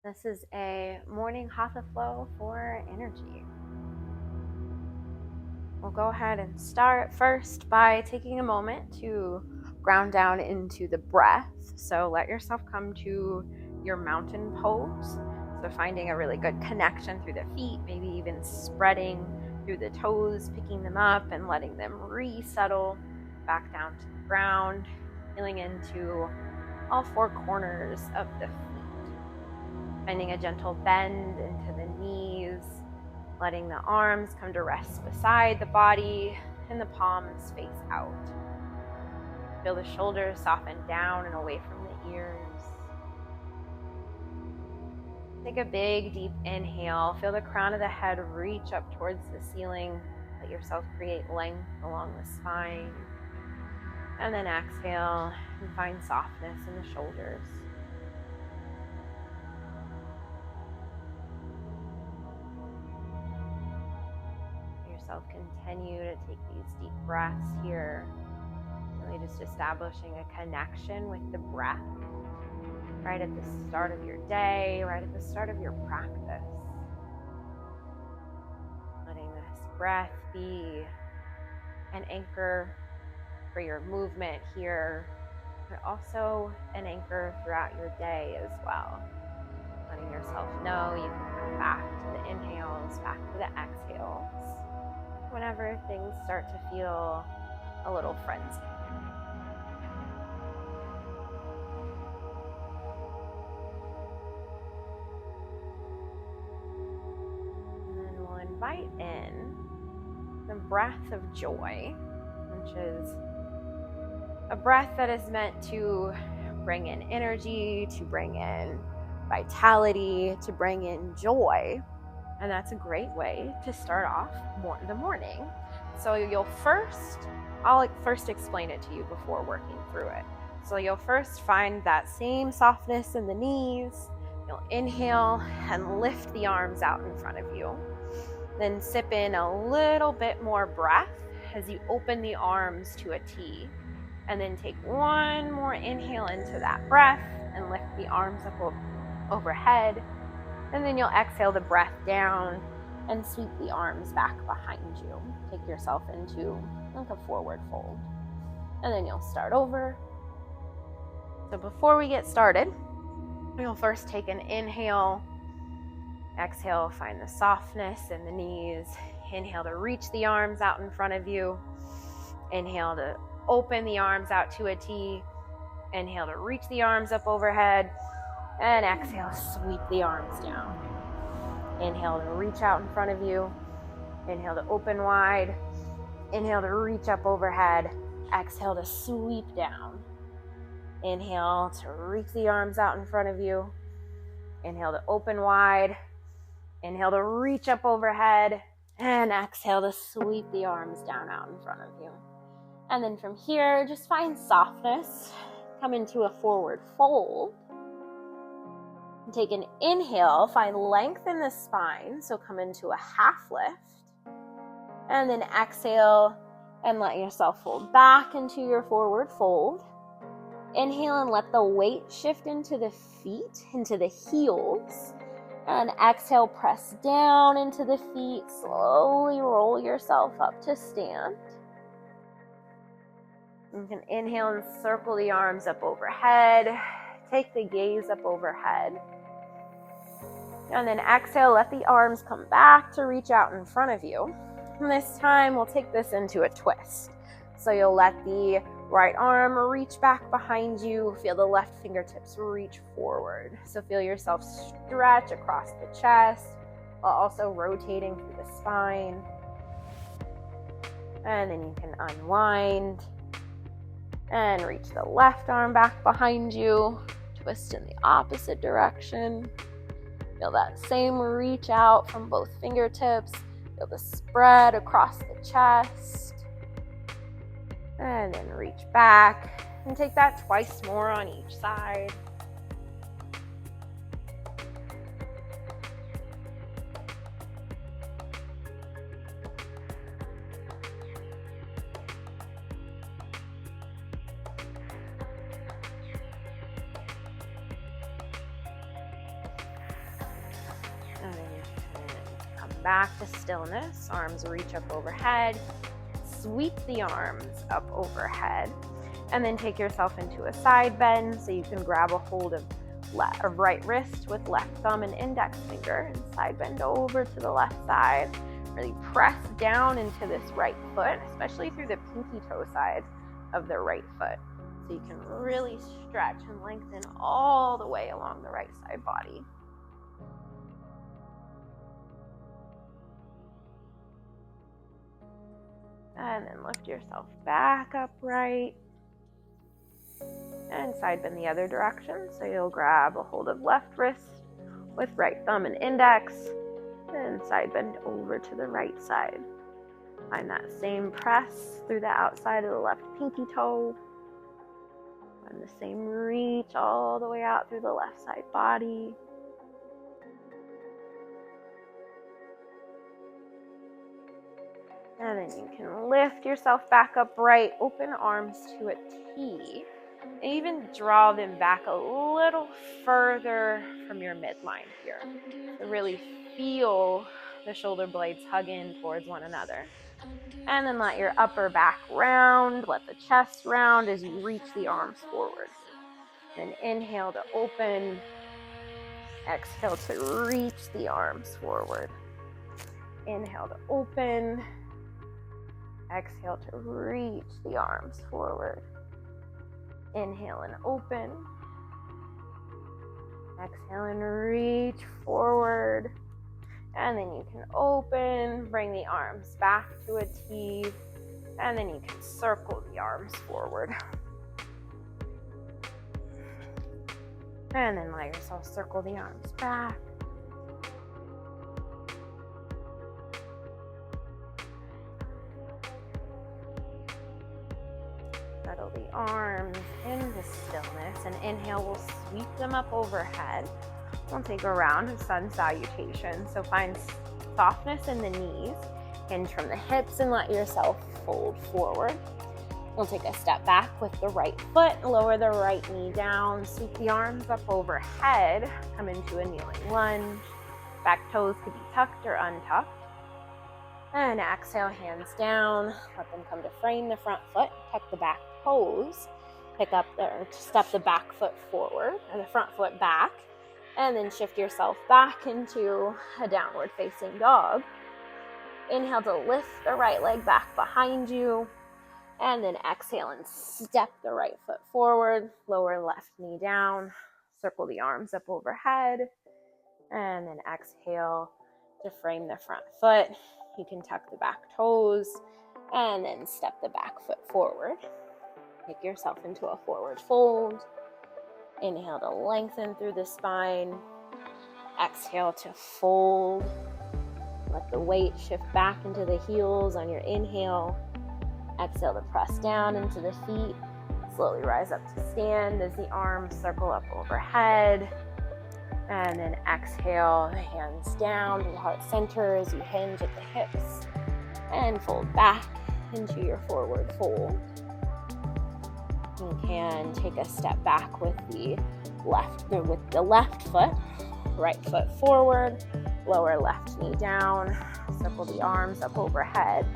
This is a morning Hatha flow for energy. We'll go ahead and start first by taking a moment to ground down into the breath. So let yourself come to your mountain pose. So finding a really good connection through the feet, maybe even spreading through the toes, picking them up and letting them resettle back down to the ground, feeling into all four corners of the feet. Finding a gentle bend into the knees, letting the arms come to rest beside the body and the palms face out. Feel the shoulders soften down and away from the ears. Take a big, deep inhale. Feel the crown of the head reach up towards the ceiling. Let yourself create length along the spine. And then exhale and find softness in the shoulders. Continue to take these deep breaths here, really just establishing a connection with the breath right at the start of your day, right at the start of your practice. Letting this breath be an anchor for your movement here, but also an anchor throughout your day as well. Letting yourself know you can come back to the inhales, back to the exhales, whenever things start to feel a little frenzied. And then we'll invite in the breath of joy, which is a breath that is meant to bring in energy, to bring in vitality, to bring in joy. And that's a great way to start off the morning. So I'll first explain it to you before working through it. So you'll first find that same softness in the knees. You'll inhale and lift the arms out in front of you. Then sip in a little bit more breath as you open the arms to a T. And then take one more inhale into that breath and lift the arms up overhead. And then you'll exhale the breath down and sweep the arms back behind you. Take yourself into like a forward fold. And then you'll start over. So before we get started, we'll first take an inhale. Exhale, find the softness in the knees. Inhale to reach the arms out in front of you. Inhale to open the arms out to a T. Inhale to reach the arms up overhead. And exhale, sweep the arms down. Inhale to reach out in front of you. Inhale to open wide. Inhale to reach up overhead. Exhale to sweep down. Inhale to reach the arms out in front of you. Inhale to open wide. Inhale to reach up overhead. And exhale to sweep the arms down out in front of you. And then from here, just find softness. Come into a forward fold. Take an inhale, find length in the spine, so come into a half lift. And then exhale and let yourself fold back into your forward fold. Inhale and let the weight shift into the feet, into the heels. And exhale, press down into the feet, slowly roll yourself up to stand. You can inhale and circle the arms up overhead. Take the gaze up overhead. And then exhale, let the arms come back to reach out in front of you. And this time, we'll take this into a twist. So you'll let the right arm reach back behind you. Feel the left fingertips reach forward. So feel yourself stretch across the chest while also rotating through the spine. And then you can unwind and reach the left arm back behind you. Twist in the opposite direction. Feel that same reach out from both fingertips. Feel the spread across the chest. And then reach back. And take that twice more on each side. back to stillness. Arms reach up overhead. Sweep the arms up overhead. And then take yourself into a side bend so you can grab a hold of right wrist with left thumb and index finger and side bend over to the left side. Really press down into this right foot, especially through the pinky toe side of the right foot. So you can really stretch and lengthen all the way along the right side body. And then lift yourself back upright. And side bend the other direction. So you'll grab a hold of left wrist with right thumb and index. And side bend over to the right side. Find that same press through the outside of the left pinky toe. And the same reach all the way out through the left side body. And then you can lift yourself back upright, open arms to a T. And even draw them back a little further from your midline here. So really feel the shoulder blades hug in towards one another. And then let your upper back round, let the chest round as you reach the arms forward. Then inhale to open. Exhale to reach the arms forward. Inhale to open. Exhale to reach the arms forward. Inhale and open. Exhale and reach forward. And then you can open, bring the arms back to a T, and then you can circle the arms forward. And then let yourself circle the arms back. Settle the arms into stillness, and inhale, we'll sweep them up overhead. We'll take a round of Sun Salutations. So find softness in the knees, hinge from the hips, and let yourself fold forward. We'll take a step back with the right foot, lower the right knee down, sweep the arms up overhead, come into a kneeling lunge. Back toes could be tucked or untucked. And exhale, hands down, let them come to frame the front foot, tuck the back toes, step the back foot forward, or the front foot back, and then shift yourself back into a downward facing dog. Inhale to lift the right leg back behind you, and then exhale and step the right foot forward, lower left knee down, circle the arms up overhead, and then exhale to frame the front foot. You can tuck the back toes and then step the back foot forward. Take yourself into a forward fold. Inhale to lengthen through the spine. Exhale to fold. Let the weight shift back into the heels on your inhale. Exhale to press down into the feet. Slowly rise up to stand as the arms circle up overhead. And then exhale, the hands down to the heart center as you hinge at the hips. And fold back into your forward fold. You can take a step back with the left foot, right foot forward, lower left knee down, circle the arms up overhead.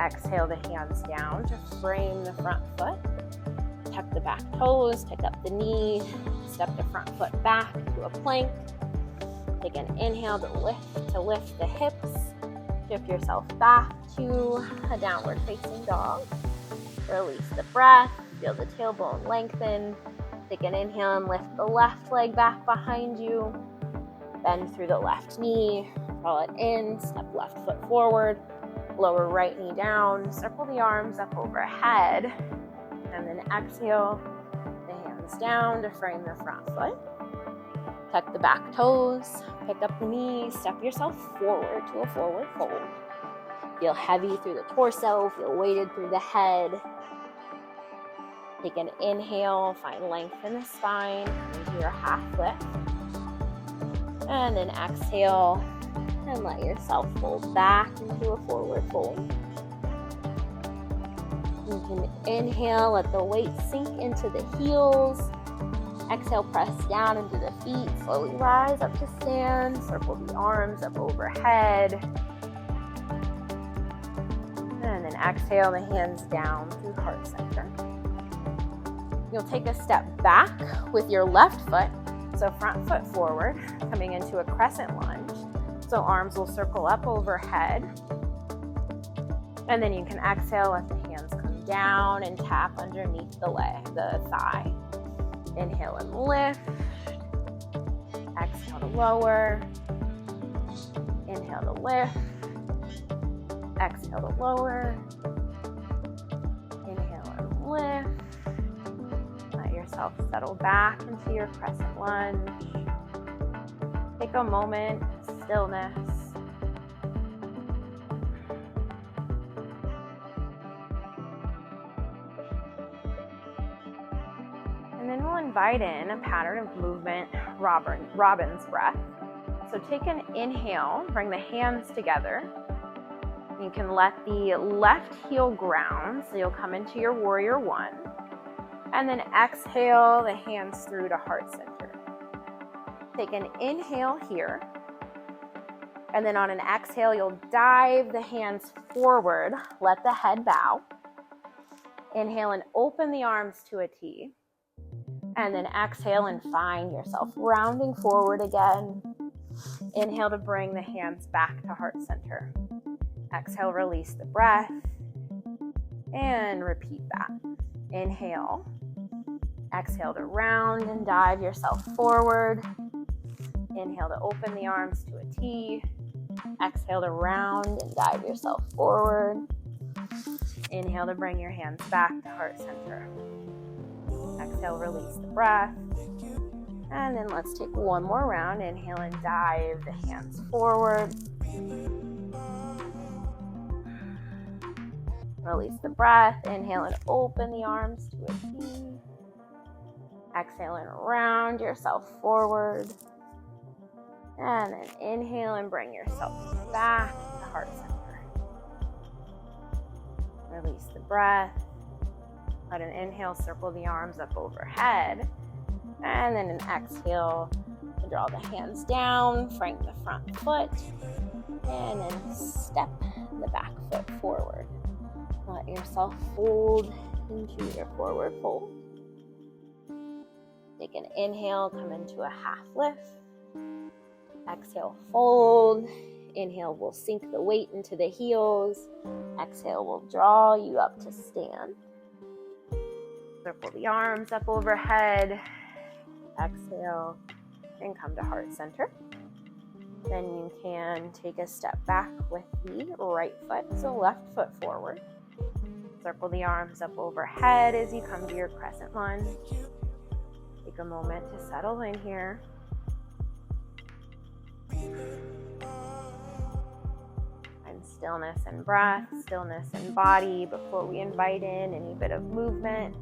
Exhale the hands down to frame the front foot. Tuck the back toes, pick up the knee, step the front foot back to a plank. Take an inhale to lift the hips. Shift yourself back to a downward facing dog. Release the breath, feel the tailbone lengthen. Take an inhale and lift the left leg back behind you. Bend through the left knee, draw it in, step left foot forward, lower right knee down, circle the arms up overhead, and then exhale, the hands down to frame the front foot. Tuck the back toes, pick up the knee, step yourself forward to a forward fold. Feel heavy through the torso, feel weighted through the head. Take an inhale, find length in the spine, into your half lift. And then exhale, and let yourself fold back into a forward fold. You can inhale, let the weight sink into the heels. Exhale, press down into the feet. Slowly rise up to stand. Circle the arms up overhead. And then exhale the hands down through heart center. You'll take a step back with your left foot. So front foot forward, coming into a crescent lunge. So arms will circle up overhead. And then you can exhale, let the hands come down and tap underneath the leg, the thigh. Inhale and lift. Exhale to lower. Inhale to lift. Exhale to lower. Inhale and lift. Let yourself settle back into your crescent lunge. Take a moment, stillness. And then we'll invite in a pattern of movement, Robin's breath. So take an inhale, bring the hands together. You can let the left heel ground, so you'll come into your warrior one. And then exhale the hands through to heart center. Take an inhale here. And then on an exhale, you'll dive the hands forward. Let the head bow. Inhale and open the arms to a T. And then exhale and find yourself rounding forward again. Inhale to bring the hands back to heart center. Exhale, release the breath. And repeat that. Inhale. Exhale to round and dive yourself forward. Inhale to open the arms to a T. Exhale to round and dive yourself forward. Inhale to bring your hands back to heart center. Exhale, release the breath. And then let's take one more round. Inhale and dive the hands forward. Release the breath. Inhale and open the arms to a T. Exhale and round yourself forward. And then inhale and bring yourself back to heart center. Release the breath. Let an inhale circle the arms up overhead. And then an exhale to draw the hands down, frame the front foot, and then step the back foot forward. Let yourself fold into your forward fold. Take an inhale, come into a half lift. Exhale, fold. Inhale will sink the weight into the heels. Exhale will draw you up to stand. Circle the arms up overhead. Exhale and come to heart center. Then you can take a step back with the right foot, so left foot forward. Circle the arms up overhead as you come to your crescent lunge. Take a moment to settle in here. And stillness and breath, stillness and body before we invite in any bit of movement.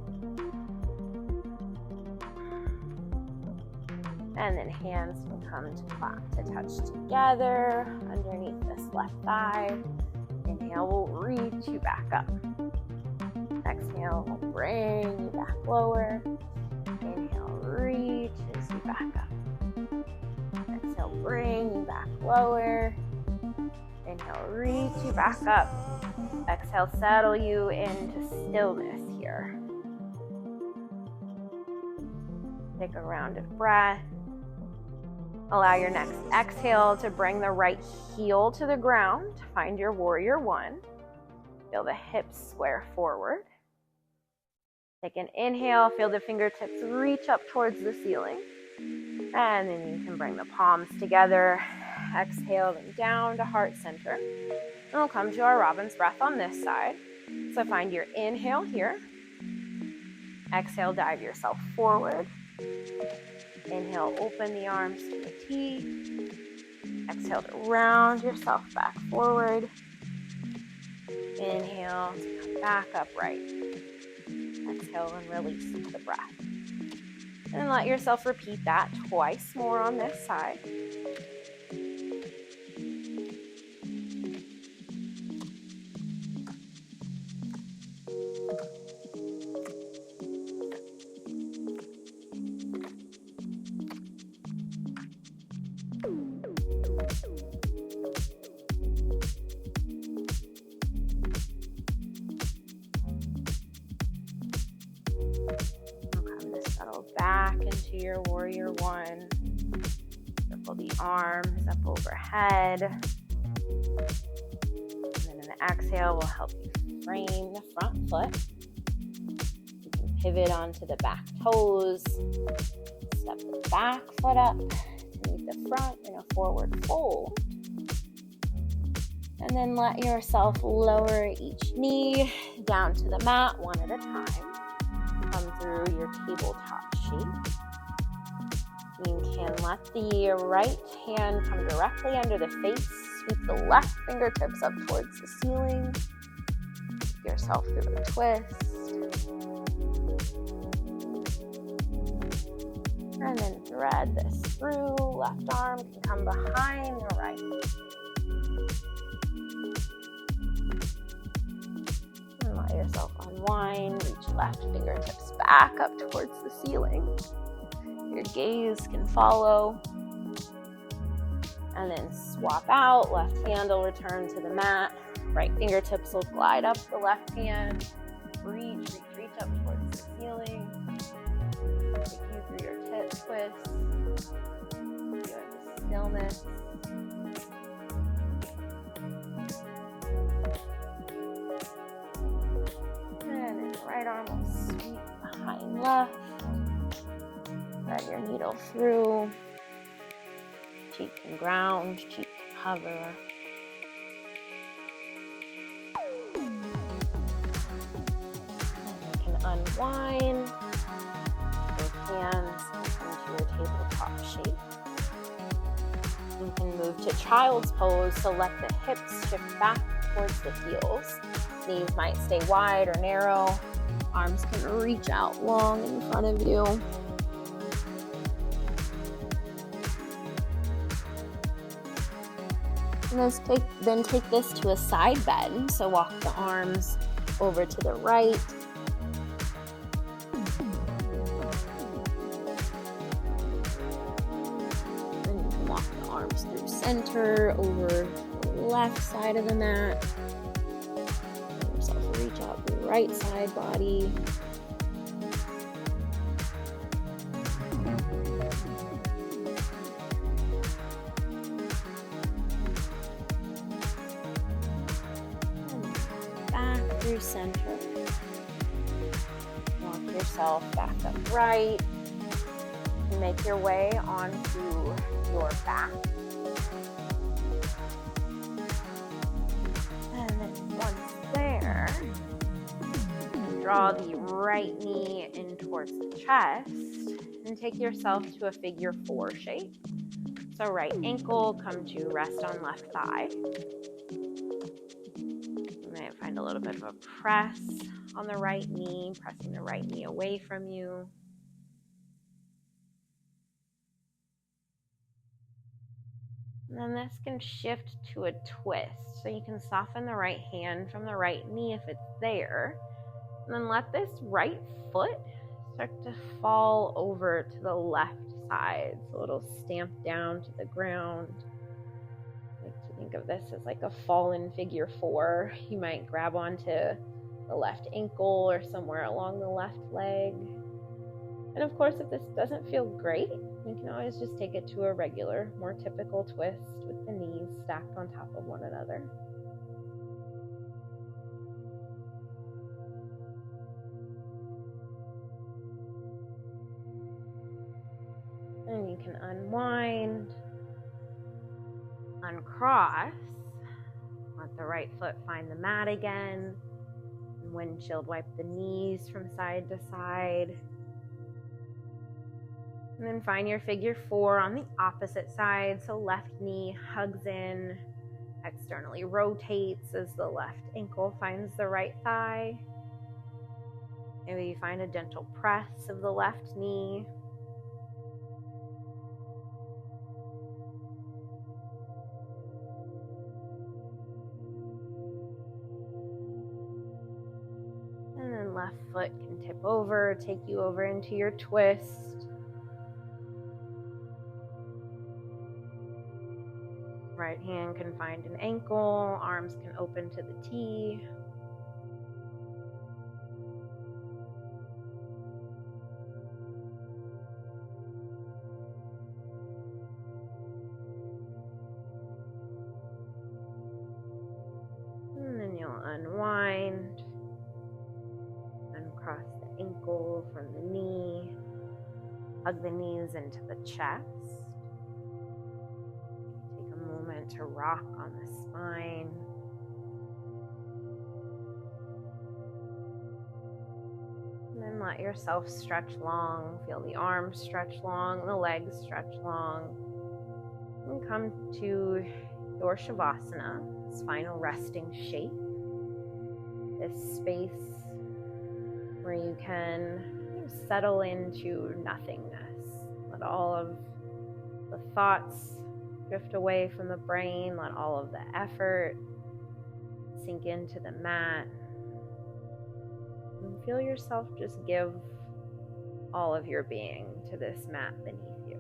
And then hands can come to clap to touch together underneath this left thigh. Inhale will reach you back up. Exhale will bring you back lower. Inhale reaches you back up. Exhale, bring you back lower. Inhale, reach you back up. Exhale, settle you into stillness here. Take a round of breath. Allow your next exhale to bring the right heel to the ground. Find your warrior one. Feel the hips square forward. Take an inhale, feel the fingertips reach up towards the ceiling. And then you can bring the palms together. Exhale them down to heart center. And we'll come to our Robin's breath on this side. So find your inhale here. Exhale, dive yourself forward. Inhale, open the arms to a T. Exhale to round yourself back forward. Inhale to come back upright. Exhale and release the breath. And let yourself repeat that twice more on this side. your warrior one. Circle the arms up overhead. And then an exhale will help you frame the front foot. You can pivot onto the back toes. Step the back foot up to meet the front in a forward fold. And then let yourself lower each knee down to the mat one at a time. Come through your tabletop shape. You can let the right hand come directly under the face. Sweep the left fingertips up towards the ceiling. Take yourself through a twist. And then thread this through. Left arm can come behind the right. And let yourself unwind. Reach left fingertips back up towards the ceiling. Your gaze can follow. And then swap out. Left hand will return to the mat. Right fingertips will glide up the left hand. Reach up towards the ceiling. Take you through your tit twist. Feel the stillness. And then right arm will sweep behind left. Thread your needle through. Cheek can ground, cheek can hover. And you can unwind. Your hands into your tabletop shape. You can move to child's pose, so let the hips shift back towards the heels. Knees might stay wide or narrow. Arms can reach out long in front of you. And then take this to a side bend. So walk the arms over to the right. Then you can walk the arms through center over the left side of the mat. Let yourself reach out the right side body. Through center. Walk yourself back upright. Make your way onto your back. And then once there, draw the right knee in towards the chest and take yourself to a figure 4 shape. So right ankle come to rest on left thigh. Find a little bit of a press on the right knee, pressing the right knee away from you. And then this can shift to a twist. So you can soften the right hand from the right knee if it's there. And then let this right foot start to fall over to the left side. So it'll stamp down to the ground. Think of this as like a fallen figure 4. You might grab onto the left ankle or somewhere along the left leg. And of course, if this doesn't feel great, you can always just take it to a regular, more typical twist with the knees stacked on top of one another. And you can unwind. Uncross, let the right foot find the mat again, and windshield wipe the knees from side to side. And then find your figure 4 on the opposite side, so left knee hugs in, externally rotates as the left ankle finds the right thigh. Maybe you find a gentle press of the left knee. Left foot can tip over, take you over into your twist. Right hand can find an ankle, arms can open to the T. unwind. Uncross the ankle from the knee. Hug the knees into the chest. Take a moment to rock on the spine. And then let yourself stretch long. Feel the arms stretch long, the legs stretch long. And come to your Shavasana, this final resting shape. This space where you can settle into nothingness. Let all of the thoughts drift away from the brain. Let all of the effort sink into the mat. Feel yourself just give all of your being to this mat beneath you.